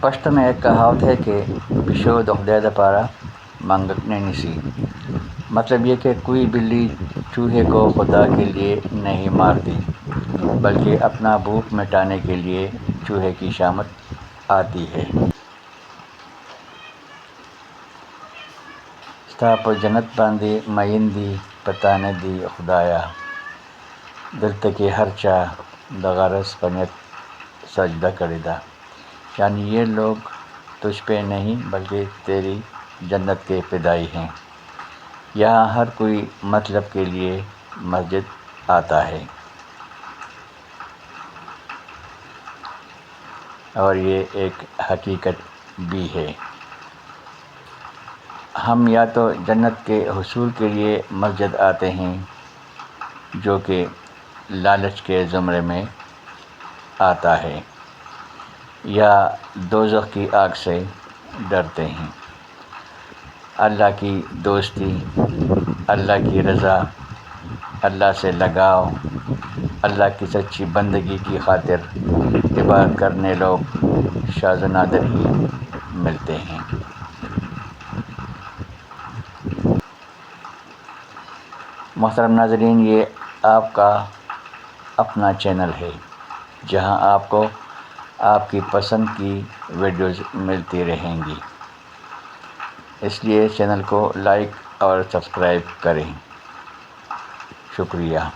पश्तो में एक कहावत है कि पिशो दुखदे पारा मंगने निसी। मतलब ये कि कोई बिल्ली चूहे को खुदा के लिए नहीं मारती, बल्कि अपना भूख मिटाने के लिए चूहे की शामत आती है। स्ताप जन्नत बांधी मयिंदी पता न दी खुदाया, दिल तक हरचा दगारस पनियत सजदा करेदा। यानी ये लोग तुझ पे नहीं बल्कि तेरी जन्नत के फिदाई हैं। यहाँ हर कोई मतलब के लिए मस्जिद आता है और ये एक हकीकत भी है। हम या तो जन्नत के हुसूल के लिए मस्जिद आते हैं, जो कि लालच के ज़ुमरे में आता है, या दोज़ख की आग से डरते हैं। अल्लाह की दोस्ती, अल्लाह की रज़ा, अल्लाह से लगाव, अल्लाह की सच्ची बंदगी की खातिर इबादत करने लोग शाज़ नादिर ही मिलते हैं। मोहतरम नाज़रीन, ये आपका अपना चैनल है जहां आपको आपकी पसंद की वीडियोज़ मिलती रहेंगी। इसलिए चैनल को लाइक और सब्सक्राइब करें। शुक्रिया।